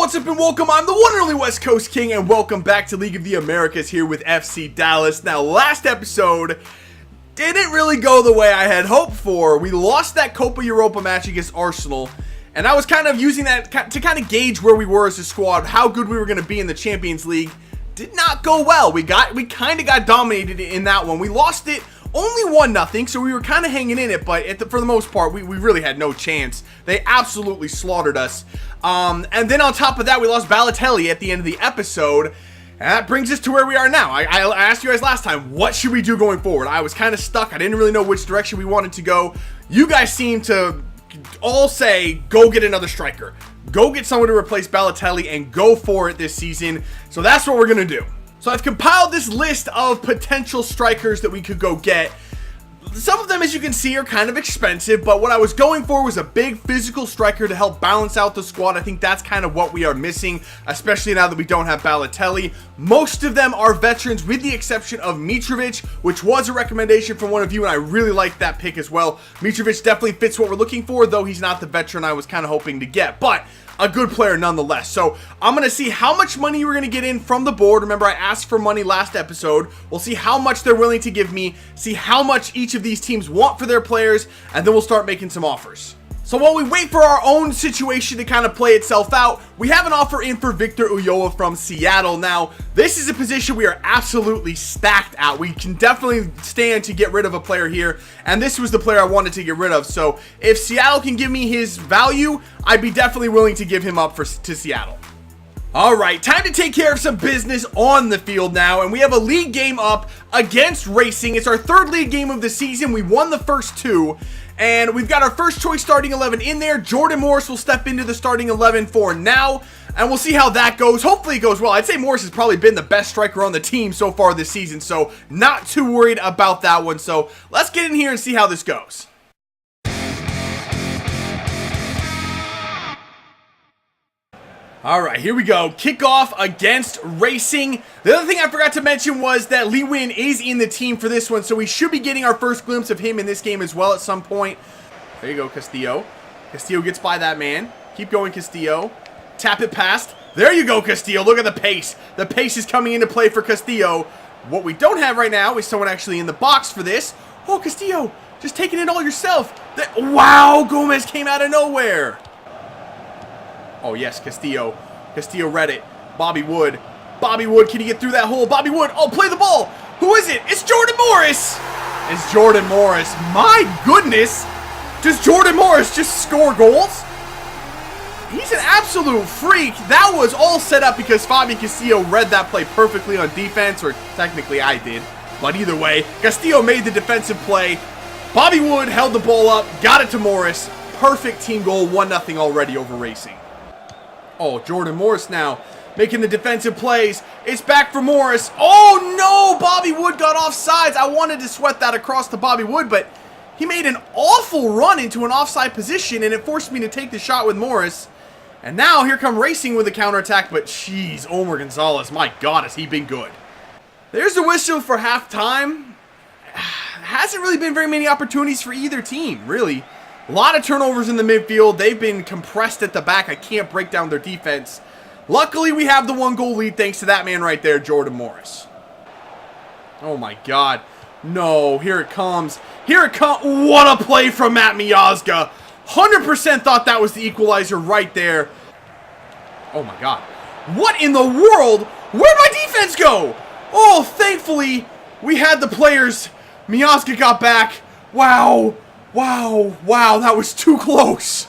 what's up and welcome. I'm the one and only West Coast King and welcome back to League of the Americas here with FC Dallas. Now, last episode didn't really go the way I had hoped for. We lost that Copa Europa match against Arsenal, and I was kind of using that to kind of gauge where we were as a squad, how good we were going to be in the Champions League. Did not go well. We kind of got dominated in that one. We lost it only 1-0, so we were kind of hanging in it, but for the most part, we really had no chance. They absolutely slaughtered us. And then on top of that, we lost Balotelli at the end of the episode. And that brings us to where we are now. I asked you guys last time, what should we do going forward? I was kind of stuck. I didn't really know which direction we wanted to go. You guys seem to all say, go get another striker. Go get someone to replace Balotelli and go for it this season. So that's what we're going to do. So I've compiled this list of potential strikers that we could go get. Some of them, as you can see, are kind of expensive, but what I was going for was a big physical striker to help balance out the squad. I think that's kind of what we are missing, especially now that we don't have Balotelli. Most of them are veterans, with the exception of Mitrovic, which was a recommendation from one of you, and I really like that pick as well. Mitrovic definitely fits what we're looking for, though he's not the veteran I was kind of hoping to get, but a good player nonetheless. So I'm going to see how much money we're going to get in from the board. Remember, I asked for money last episode. We'll see how much they're willing to give me, see how much each of these teams want for their players, and then we'll start making some offers. So while we wait for our own situation to kind of play itself out, we have an offer in for Victor Ulloa from Seattle. Now, this is a position we are absolutely stacked at. We can definitely stand to get rid of a player here, and this was the player I wanted to get rid of. So if Seattle can give me his value, I'd be definitely willing to give him up to Seattle. Alright, time to take care of some business on the field now, and we have a league game up against Racing. It's our third league game of the season. We won the first two, and we've got our first choice starting 11 in there. Jordan Morris will step into the starting 11 for now, and we'll see how that goes. Hopefully it goes well. I'd say Morris has probably been the best striker on the team so far this season, so not too worried about that one. So let's get in here and see how this goes. Alright, here we go. Kickoff against Racing. The other thing I forgot to mention was that Lee Win is in the team for this one, so we should be getting our first glimpse of him in this game as well at some point. There you go, Castillo. Castillo gets by that man. Keep going, Castillo. Tap it past. There you go, Castillo. Look at the pace. The pace is coming into play for Castillo. What we don't have right now is someone actually in the box for this. Oh, Castillo, just taking it all yourself. Wow, Gomez came out of nowhere. Oh, yes, Castillo. Castillo read it. Bobby Wood. Bobby Wood, can he get through that hole? Bobby Wood, oh, play the ball. Who is it? It's Jordan Morris. It's Jordan Morris. My goodness. Does Jordan Morris just score goals? He's an absolute freak. That was all set up because Fabian Castillo read that play perfectly on defense, or technically I did. But either way, Castillo made the defensive play. Bobby Wood held the ball up, got it to Morris. Perfect team goal, 1-0 already over Racing. Oh, Jordan Morris now making the defensive plays. It's back for Morris. Oh, no! Bobby Wood got offsides. I wanted to sweat that across to Bobby Wood, but he made an awful run into an offside position, and it forced me to take the shot with Morris. And now here come Racing with a counterattack, but jeez, Omar Gonzalez, my God, has he been good. There's the whistle for halftime. Hasn't really been very many opportunities for either team, really. A lot of turnovers in the midfield. They've been compressed at the back. I can't break down their defense. Luckily, we have the 1-goal lead thanks to that man right there, Jordan Morris. Oh, my God. No, here it comes. Here it comes. What a play from Matt Miazga. 100% thought that was the equalizer right there. Oh, my God. What in the world? Where'd my defense go? Oh, thankfully, we had the players. Miazga got back. Wow. Wow, that was too close.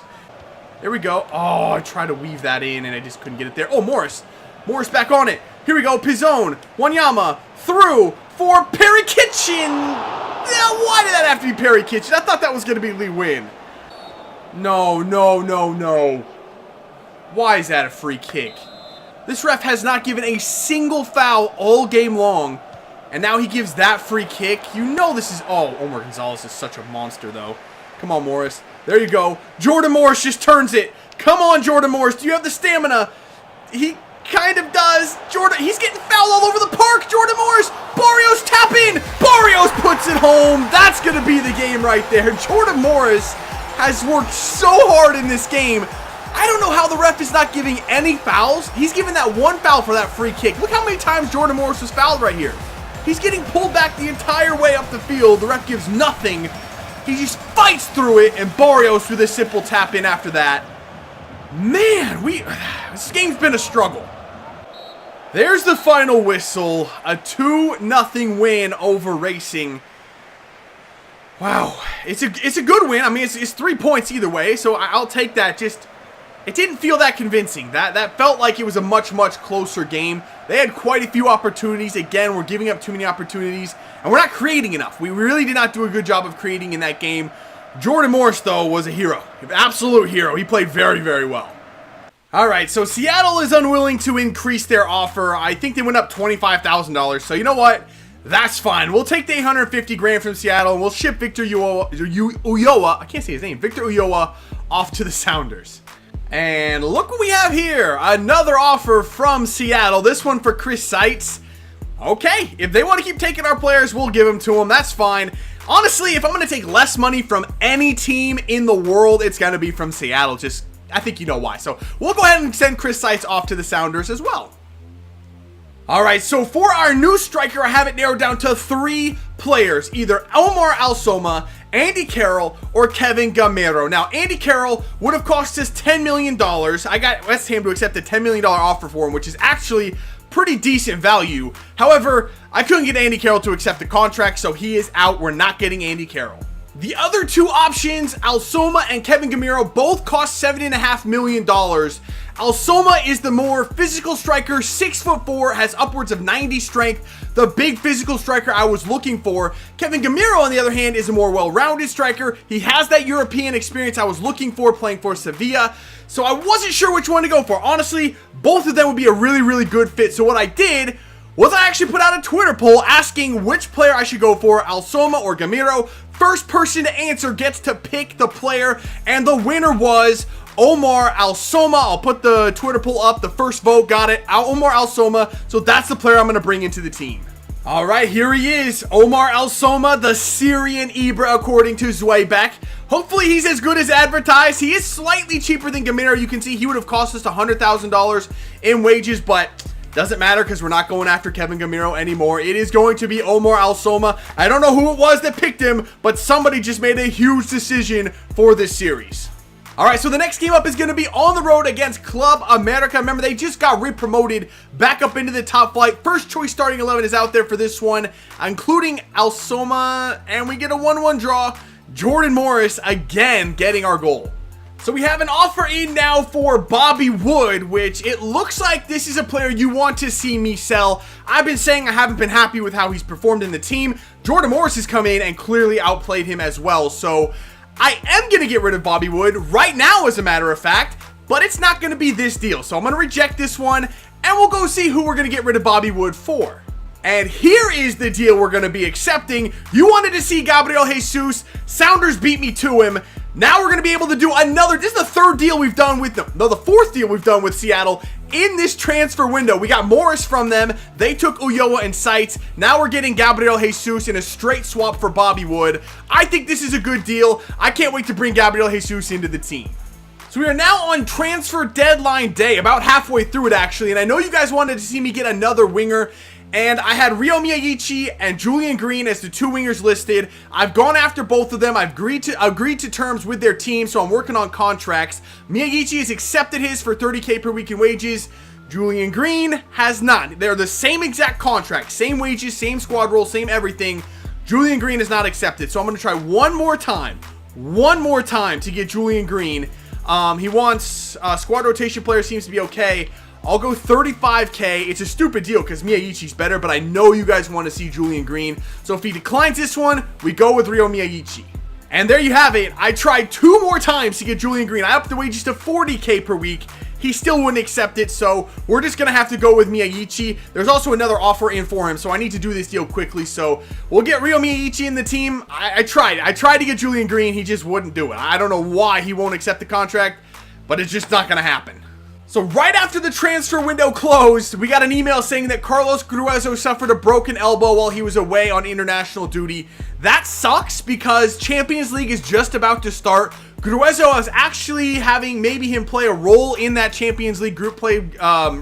There we go. Oh, I tried to weave that in, and I just couldn't get it there. Oh, Morris. Morris back on it. Here we go. Pizzone. Wanyama. Through for Perry Kitchen. Yeah, why did that have to be Perry Kitchen? I thought that was going to be Lee Win. No. Why is that a free kick? This ref has not given a single foul all game long. And now he gives that free kick. You know this is... Oh, Omar Gonzalez is such a monster, though. Come on, Morris. There you go. Jordan Morris just turns it. Come on, Jordan Morris. Do you have the stamina? He kind of does. He's getting fouled all over the park. Jordan Morris. Barrios tap in. Barrios puts it home. That's going to be the game right there. Jordan Morris has worked so hard in this game. I don't know how the ref is not giving any fouls. He's giving that one foul for that free kick. Look how many times Jordan Morris was fouled right here. He's getting pulled back the entire way up the field. The ref gives nothing. He just fights through it, and Barrios with a simple tap in after that. Man, this game's been a struggle. There's the final whistle. A 2-0 win over Racing. Wow, it's a good win. I mean, it's 3 points either way, so I'll take that. Just, it didn't feel that convincing. That felt like it was a much closer game. They had quite a few opportunities. Again, we're giving up too many opportunities, and we're not creating enough. We really did not do a good job of creating in that game. Jordan Morris, though, was a hero. An absolute hero. He played very well. Alright, so Seattle is unwilling to increase their offer. I think they went up $25,000, so you know what? That's fine. We'll take the $850,000 from Seattle, and we'll ship Victor Ulloa, I can't say his name, Victor Ulloa, off to the Sounders. And look what we have here. Another offer from Seattle. This one for Chris Seitz. Okay, if they want to keep taking our players, we'll give them to them. That's fine. Honestly, if I'm going to take less money from any team in the world, it's going to be from Seattle. Just, I think you know why. So we'll go ahead and send Chris Seitz off to the Sounders as well. Alright, so for our new striker, I have it narrowed down to 3 players. Either Omar Alsoma, Andy Carroll, or Kevin Gamero. Now, Andy Carroll would have cost us $10 million. I got West Ham to accept a $10 million offer for him, which is actually pretty decent value. However, I couldn't get Andy Carroll to accept the contract, so he is out. We're not getting Andy Carroll. The other 2 options, Alsoma and Kevin Gamero, both cost $7.5 million. Alsoma is the more physical striker, 6'4", has upwards of 90 strength, the big physical striker I was looking for. Kevin Gamero, on the other hand, is a more well-rounded striker. He has that European experience I was looking for playing for Sevilla, so I wasn't sure which one to go for. Honestly, both of them would be a really good fit, so what I did was I actually put out a Twitter poll asking which player I should go for, Alsoma or Gamero. First person to answer gets to pick the player, and the winner was Omar Alsoma. I'll put the Twitter poll up. The first vote got it. Omar Alsoma. So that's the player I'm going to bring into the team. All right, here he is. Omar Alsoma, the Syrian Ibra, according to Zwebeck. Hopefully he's as good as advertised. He is slightly cheaper than Gamero. You can see he would have cost us $100,000 in wages, but doesn't matter because we're not going after Kevin Gamero anymore. It is going to be Omar Alsoma. I don't know who it was that picked him, but somebody just made a huge decision for this series. Alright, so the next game up is going to be on the road against Club America. Remember, they just got re-promoted back up into the top flight. First choice starting 11 is out there for this one, including Alsoma, and we get a 1-1 draw. Jordan Morris again getting our goal. So we have an offer in now for Bobby Wood, which it looks like this is a player you want to see me sell. I've been saying I haven't been happy with how he's performed in the team. Jordan Morris has come in and clearly outplayed him as well. So I am going to get rid of Bobby Wood right now, as a matter of fact, but it's not going to be this deal. So I'm going to reject this one, and we'll go see who we're going to get rid of Bobby Wood for. And here is the deal we're going to be accepting. You wanted to see Gabriel Jesus. Sounders beat me to him. Now we're going to be able to do another. This is the 3rd deal we've done with them. No, the 4th deal we've done with Seattle in this transfer window. We got Morris from them. They took Ulloa and Seitz. Now we're getting Gabriel Jesus in a straight swap for Bobby Wood. I think this is a good deal. I can't wait to bring Gabriel Jesus into the team. So we are now on transfer deadline day, about halfway through it actually, and I know you guys wanted to see me get another winger, and I had Ryo Miyagichi and Julian Green as the 2 wingers listed. I've gone after both of them. I've agreed to terms with their team, so I'm working on contracts. Miyagichi has accepted his for $30K per week in wages. Julian Green has not. They're the same exact contract, same wages, same squad role, same everything. Julian Green has not accepted, so I'm going to try one more time to get Julian Green. He wants squad rotation player, seems to be okay. I'll go $35K. It's a stupid deal because Miyagichi's better, but I know you guys want to see Julian Green. So if he declines this one, we go with Ryo Miyagichi. And there you have it. I tried 2 more times to get Julian Green. I upped the wages to $40K per week. He still wouldn't accept it, so we're just going to have to go with Miyagichi. There's also another offer in for him, so I need to do this deal quickly. So we'll get Ryo Miyagichi in the team. I tried to get Julian Green. He just wouldn't do it. I don't know why he won't accept the contract, but it's just not going to happen. So right after the transfer window closed, we got an email saying that Carlos Gruezo suffered a broken elbow while he was away on international duty. That sucks because Champions League is just about to start. Gruezo is actually having maybe him play a role in that Champions League group play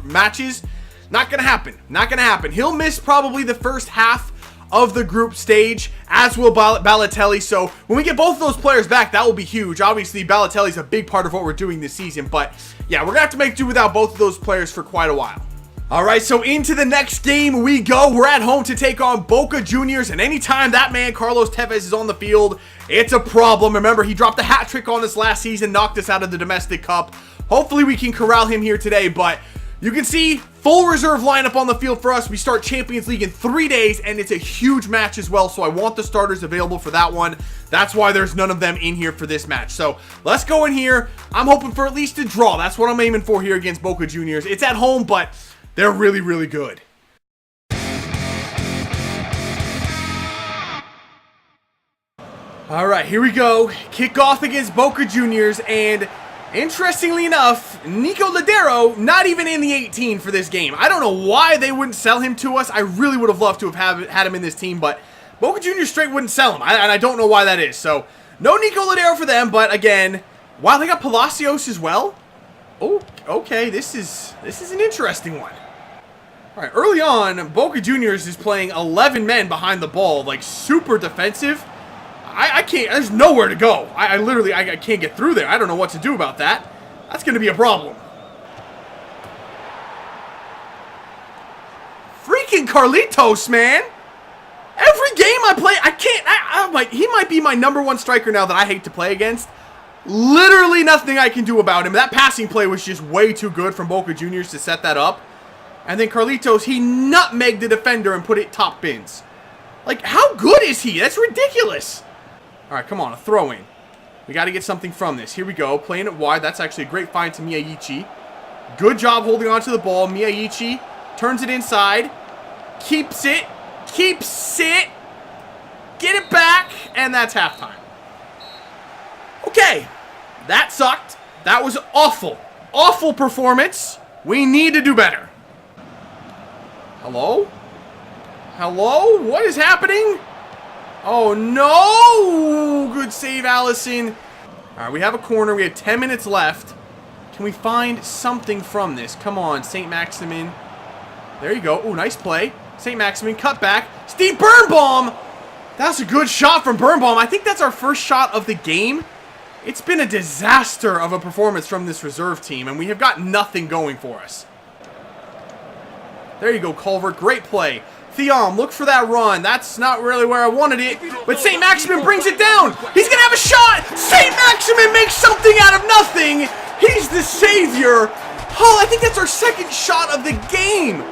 matches. Not going to happen. Not going to happen. He'll miss probably the first half of the group stage, as will Balotelli. So when we get both of those players back, that will be huge. Obviously, Balotelli's a big part of what we're doing this season. But yeah, we're going to have to make do without both of those players for quite a while. All right, so into the next game we go. We're at home to take on Boca Juniors, and anytime that man Carlos Tevez is on the field, it's a problem. Remember, he dropped a hat trick on us last season, knocked us out of the domestic cup. Hopefully we can corral him here today, but you can see full reserve lineup on the field for us. We start Champions League in 3 days, and it's a huge match as well, so I want the starters available for that one. That's why there's none of them in here for this match. So let's go in here. I'm hoping for at least a draw. That's what I'm aiming for here against Boca Juniors. It's at home, but they're really, really good. All right, here we go. Kickoff against Boca Juniors, and interestingly enough, Nico Ladero not even in the 18 for this game. I don't know why they wouldn't sell him to us. I really would have loved to have had him in this team, but Boca Juniors straight wouldn't sell him, and I don't know why that is. So no Nico Ladero for them, but again, wow, they got Palacios as well. Oh, okay, this is an interesting one. All right, early on, Boca Juniors is playing 11 men behind the ball, like super defensive. I can't, there's nowhere to go. I literally can't get through there. I don't know what to do about that. That's going to be a problem. Freaking Carlitos, man. Every game I play, I'm like, he might be my #1 striker now that I hate to play against. Literally nothing I can do about him. That passing play was just way too good from Boca Juniors to set that up. And then Carlitos, he nutmegged the defender and put it top bins. Like, how good is he? That's ridiculous. All right, come on, a throw-in. We got to get something from this. Here we go, playing it wide. That's actually a great find to Miyagichi. Good job holding on to the ball. Miyagichi turns it inside, keeps it, get it back, and that's halftime. Okay, that sucked. That was awful. Awful performance. We need to do better. Hello? Hello? What is happening? Oh, no! Good save, Allison. All right, we have a corner. We have 10 minutes left. Can we find something from this? Come on, St. Maximin. There you go. Oh, nice play. St. Maximin, cut back. Steve Birnbaum! That's a good shot from Birnbaum. I think that's our first shot of the game. It's been a disaster of a performance from this reserve team, and we have got nothing going for us. There you go, Culver. Great play. Theom, look for that run. That's not really where I wanted it, but St. Maximin brings it down. He's going to have a shot. St. Maximin makes something out of nothing. He's the savior. Oh, I think that's our second shot of the game.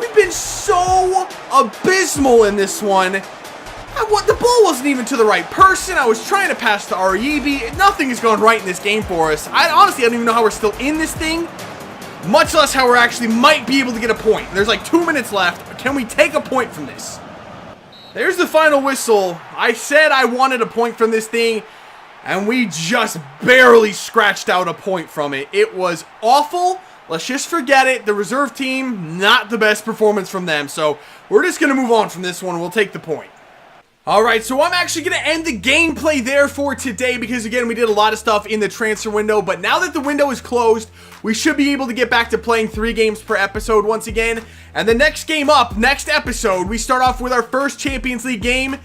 We've been so abysmal in this one. The ball wasn't even to the right person. I was trying to pass to Aribi. Nothing has gone right in this game for us. Honestly, I don't even know how we're still in this thing, much less how we're actually might be able to get a point. There's like 2 minutes left. Can we take a point from this? There's the final whistle. I said I wanted a point from this thing, and we just barely scratched out a point from it. It was awful. Let's just forget it. The reserve team, not the best performance from them. So we're just going to move on from this one. We'll take the point. All right, so I'm actually going to end the gameplay there for today because, again, we did a lot of stuff in the transfer window. But now that the window is closed, we should be able to get back to playing 3 games per episode once again. And the next game up, next episode, we start off with our first Champions League game.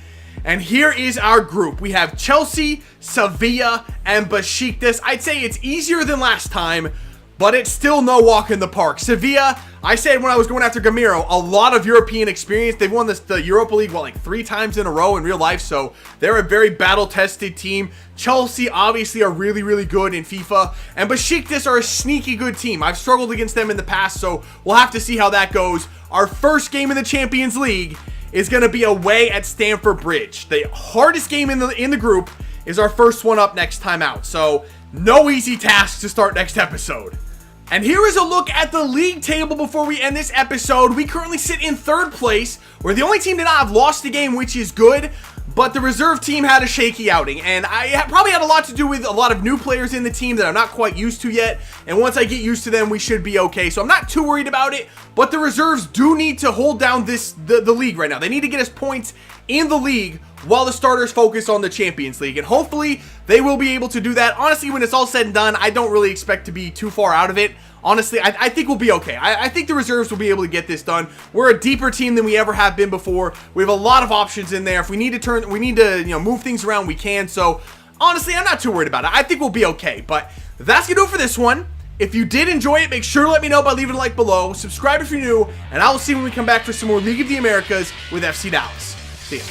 And here is our group. We have Chelsea, Sevilla, and Besiktas. I'd say it's easier than last time, but it's still no walk in the park. Sevilla, I said when I was going after Gamiro, a lot of European experience. They've won the Europa League, like 3 times in a row in real life, so they're a very battle-tested team. Chelsea, obviously, are really, really good in FIFA, and Besiktas are a sneaky good team. I've struggled against them in the past, so we'll have to see how that goes. Our first game in the Champions League is going to be away at Stamford Bridge. The hardest game in the group is our first one up next time out, so no easy task to start next episode. And here is a look at the league table before we end this episode. We currently sit in 3rd place. We're the only team to not have lost a game, which is good. but the reserve team had a shaky outing, and I probably had a lot to do with a lot of new players in the team that I'm not quite used to yet, and once I get used to them, we should be okay. So I'm not too worried about it, but the reserves do need to hold down the league right now. They need to get us points in the league while the starters focus on the Champions League, and hopefully they will be able to do that. Honestly, when it's all said and done, I don't really expect to be too far out of it. Honestly, I think we'll be okay. I think the reserves will be able to get this done. We're a deeper team than we ever have been before. We have a lot of options in there. If we need to move things around, we can. So honestly, I'm not too worried about it. I think we'll be okay. But that's gonna do it for this one. If you did enjoy it, make sure to let me know by leaving a like below. Subscribe if you're new, and I will see you when we come back for some more League of the Americas with FC Dallas. See ya.